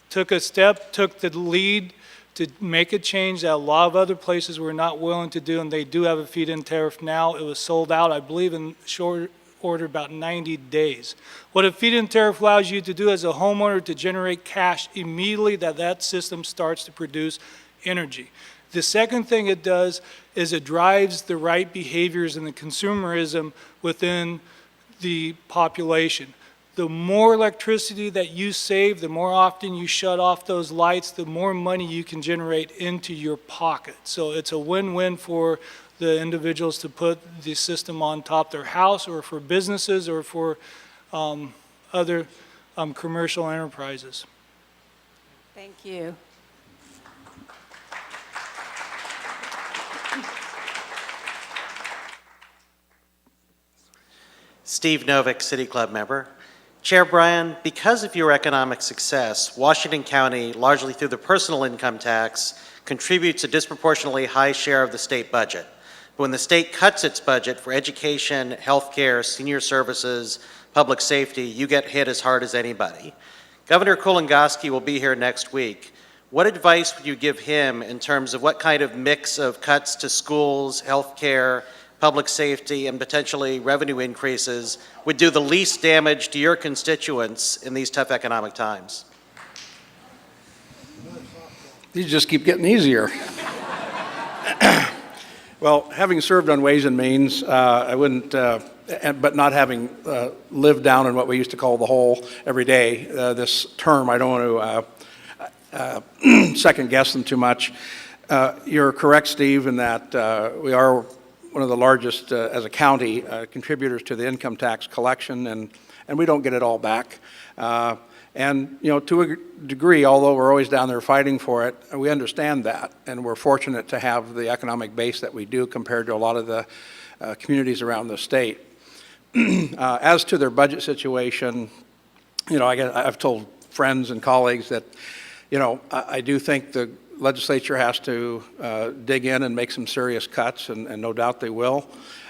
took the lead to make a change that a lot of other places were not willing to do, and they do have a feed-in tariff now. It was sold out, I believe, in short order, about 90 days. What a feed-in tariff allows you to do as a homeowner to generate cash immediately that system starts to produce energy. The second thing it does is it drives the right behaviors and the consumerism within the population. The more electricity that you save, the more often you shut off those lights, the more money you can generate into your pocket. So it's a win-win for the individuals to put the system on top of their house, or for businesses, or for other commercial enterprises. Thank you. Steve Novick, City Club member. Chair Bryan, because of your economic success, Washington County, largely through the personal income tax, contributes a disproportionately high share of the state budget. But when the state cuts its budget for education, healthcare, senior services, public safety, you get hit as hard as anybody. Governor Kulongoski will be here next week. What advice would you give him in terms of what kind of mix of cuts to schools, healthcare, public safety, and potentially revenue increases would do the least damage to your constituents in these tough economic times? These just keep getting easier. Well, having served on Ways and Means, I wouldn't, but not having lived down in what we used to call the hole every day, this term, I don't want to second guess them too much. You're correct, Steve, in that we are one of the largest, as a county, contributors to the income tax collection, and we don't get it all back. And, you know, to a degree, although we're always down there fighting for it, we understand that, and we're fortunate to have the economic base that we do compared to a lot of the communities around the state. As to their budget situation, you know, I've told friends and colleagues that, you know, I do think the legislature has to dig in and make some serious cuts, and no doubt they will.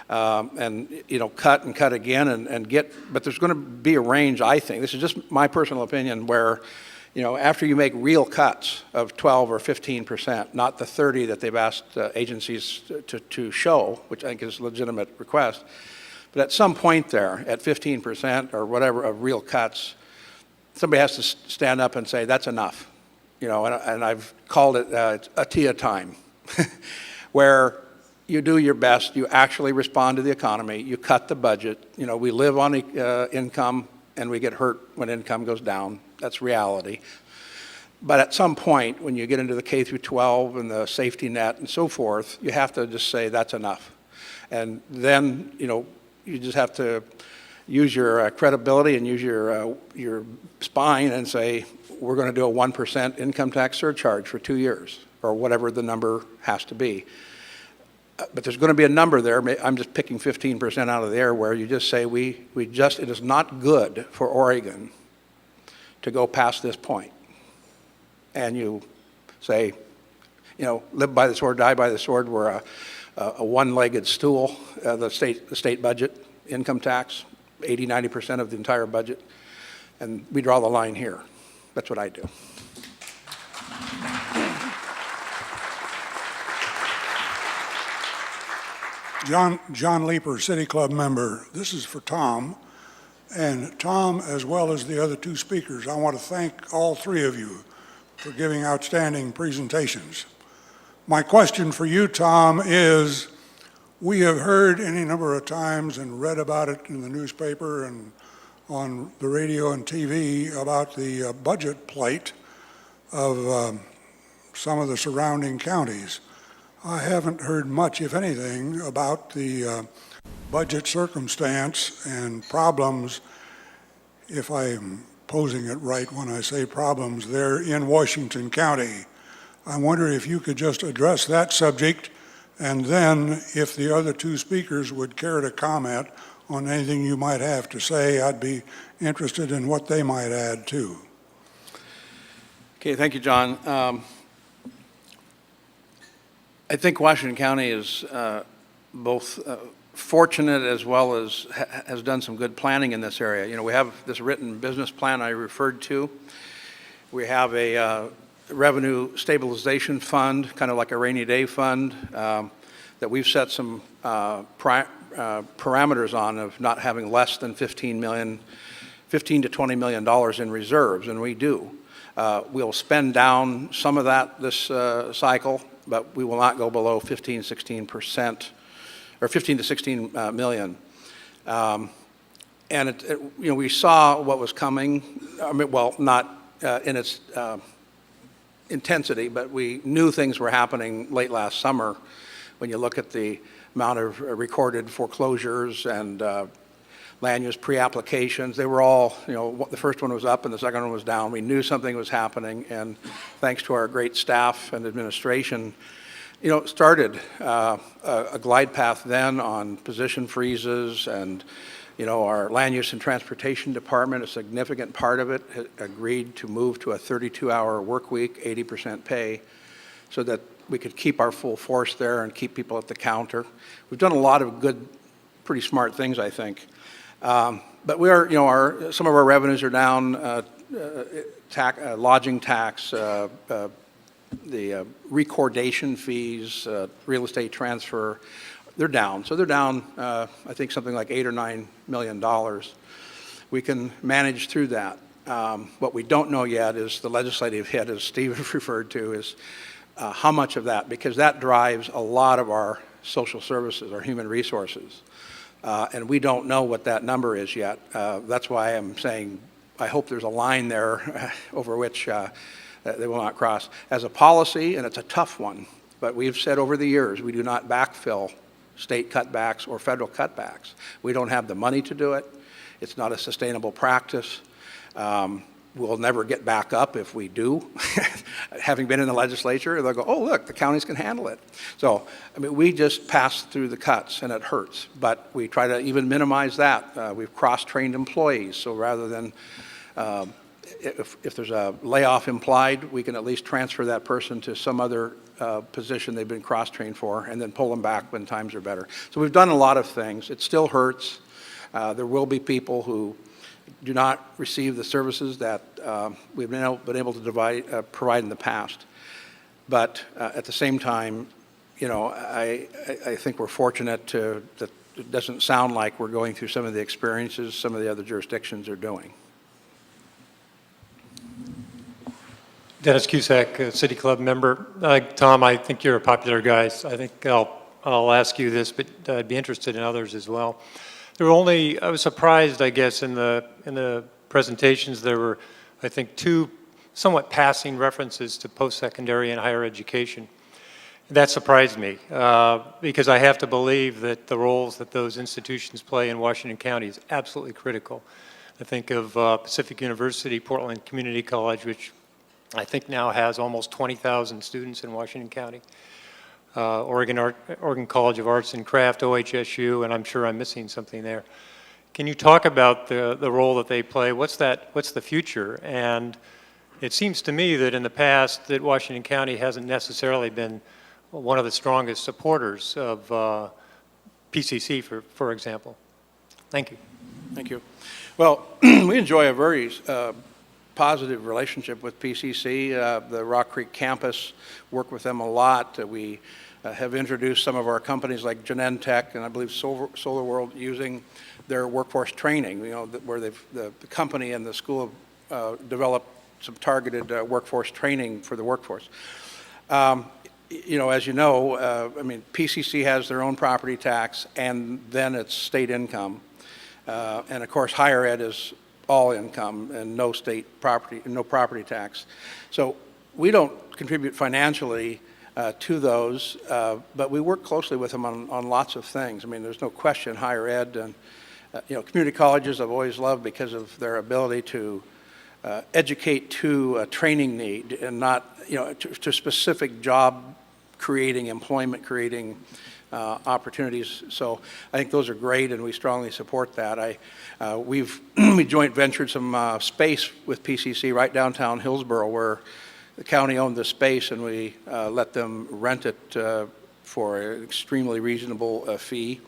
And, you know, cut and cut again and get, but there's going to be a range, I think, this is just my personal opinion, where, you know, after you make real cuts of 12 or 15%, not the 30 that they've asked agencies to show, which I think is a legitimate request, but at some point there, at 15% or whatever of real cuts, somebody has to stand up and say, that's enough. You know, and I've called it a TIA time, where you do your best, you actually respond to the economy, you cut the budget. You know, we live on income and we get hurt when income goes down. That's reality. But at some point, when you get into the K through 12 and the safety net and so forth, you have to just say that's enough. And then, you know, you just have to use your credibility and use your spine and say, we're going to do a 1% income tax surcharge for 2 years, or whatever the number has to be. But there's going to be a number there. I'm just picking 15% out of the air, where you just say it is not good for Oregon to go past this point. And you say, you know, live by the sword, die by the sword. We're a one-legged stool, the state budget, income tax, 80, 90% of the entire budget. And we draw the line here. That's what I do. John Leeper, City Club member. This is for Tom. And Tom, as well as the other two speakers, I want to thank all three of you for giving outstanding presentations. My question for you, Tom, is we have heard any number of times and read about it in the newspaper and on the radio and TV about the budget plight of some of the surrounding counties. I haven't heard much, if anything, about the budget circumstance and problems, if I'm posing it right when I say problems, there in Washington County. I wonder if you could just address that subject, and then if the other two speakers would care to comment on anything you might have to say, I'd be interested in what they might add too. Okay, thank you, John. I think Washington County is both fortunate as well as has done some good planning in this area. You know, we have this written business plan I referred to. We have a revenue stabilization fund, kind of like a rainy day fund, that we've set some parameters on of not having less than $15 to $20 million in reserves, and we do. We'll spend down some of that this cycle, but we will not go below 16%, or 15 to 16 million. And you know, we saw what was coming. I mean, well, not in its intensity, but we knew things were happening late last summer. When you look at the amount of recorded foreclosures and land use pre-applications, they were all, you know, the first one was up and the second one was down. We knew something was happening, and thanks to our great staff and administration, you know, started a glide path then on position freezes, and, you know, our land use and transportation department, a significant part of it, agreed to move to a 32-hour work week, 80% pay, so that we could keep our full force there and keep people at the counter. We've done a lot of good, pretty smart things, I think. But we are, you know, some of our revenues are down, lodging tax, the recordation fees, real estate transfer, they're down. So they're down, I think, something like $8 or $9 million. We can manage through that. What we don't know yet is the legislative hit, as Steve referred to, is how much of that, because that drives a lot of our social services or human resources. And we don't know what that number is yet. That's why I'm saying I hope there's a line there over which they will not cross. As a policy, and it's a tough one, but we've said over the years, we do not backfill state cutbacks or federal cutbacks. We don't have the money to do it. It's not a sustainable practice. We'll never get back up if we do. Having been in the legislature, they'll go, oh, look, the counties can handle it. So, I mean, we just pass through the cuts, and it hurts. But we try to even minimize that. We've cross-trained employees, so rather than, if there's a layoff implied, we can at least transfer that person to some other position they've been cross-trained for, and then pull them back when times are better. So we've done a lot of things. It still hurts. There will be people who do not receive the services that we've been able to provide in the past. But at the same time, you know, I think we're fortunate that it doesn't sound like we're going through some of the experiences some of the other jurisdictions are doing. Dennis Cusack, City Club member. Tom, I think you're a popular guy. So I think I'll ask you this, but I'd be interested in others as well. There were only, I was surprised, I guess, in the presentations, there were, I think, 2 somewhat passing references to post-secondary and higher education. That surprised me, because I have to believe that the roles that those institutions play in Washington County is absolutely critical. I think of Pacific University, Portland Community College, which I think now has almost 20,000 students in Washington County. Oregon College of Arts and Craft, OHSU, and I'm sure I'm missing something there. Can you talk about the role that they play? What's the future? And it seems to me that in the past that Washington County hasn't necessarily been one of the strongest supporters of PCC, for example. Thank you. Thank you. Well, we enjoy a very positive relationship with PCC. The Rock Creek campus, work with them a lot. We have introduced some of our companies like Genentech and I believe SolarWorld using their workforce training, you know, where the company and the school have developed some targeted workforce training for the workforce. You know, as you know, I mean, PCC has their own property tax and then it's state income. And of course, higher ed is all income and no state property, no property tax. So we don't contribute financially to those, but we work closely with them on lots of things. I mean, there's no question higher ed and, you know, community colleges I've always loved because of their ability to educate to a training need and not, you know, to specific job creating, employment creating opportunities. So I think those are great and we strongly support that. We joint ventured some space with PCC right downtown Hillsborough where the county owned the space and we let them rent it for an extremely reasonable fee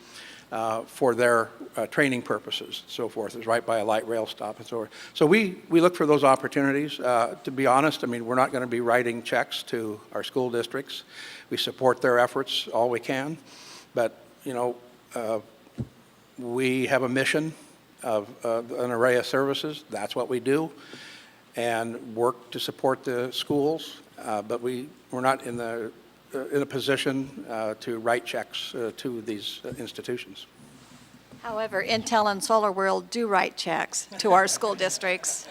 for their training purposes, so forth. It's right by a light rail stop and so forth. So we look for those opportunities. To be honest, I mean, we're not going to be writing checks to our school districts. We support their efforts all we can, but, you know, we have a mission of an array of services. That's what we do, and work to support the schools, but we're not in a position to write checks to these institutions. However, Intel and SolarWorld do write checks to our school districts,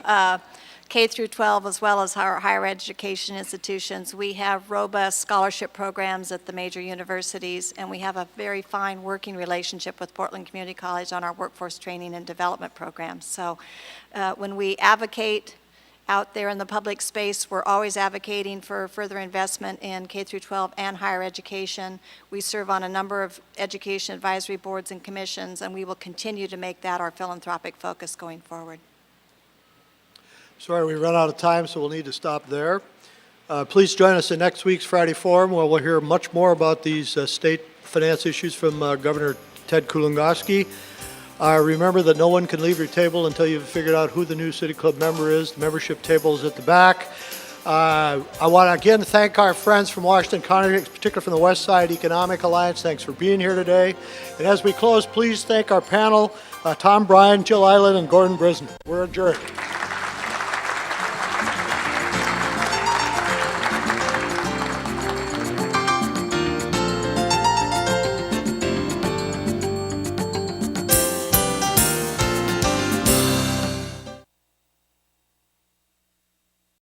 K through 12 as well as our higher education institutions. We have robust scholarship programs at the major universities, and we have a very fine working relationship with Portland Community College on our workforce training and development programs. So when we advocate out there in the public space, we're always advocating for further investment in K through 12 and higher education. We serve on a number of education advisory boards and commissions, and we will continue to make that our philanthropic focus going forward. Sorry, we run out of time, so we'll need to stop there. Please join us in next week's Friday Forum, where we'll hear much more about these state finance issues from Governor Ted Kulongoski. Remember that no one can leave your table until you've figured out who the new City Club member is. The membership table is at the back. I want to again thank our friends from Washington County, particularly from the West Side Economic Alliance. Thanks for being here today. And as we close, please thank our panel, Tom Bryan, Jill Eiland, and Gordon Brisner. We're adjourned.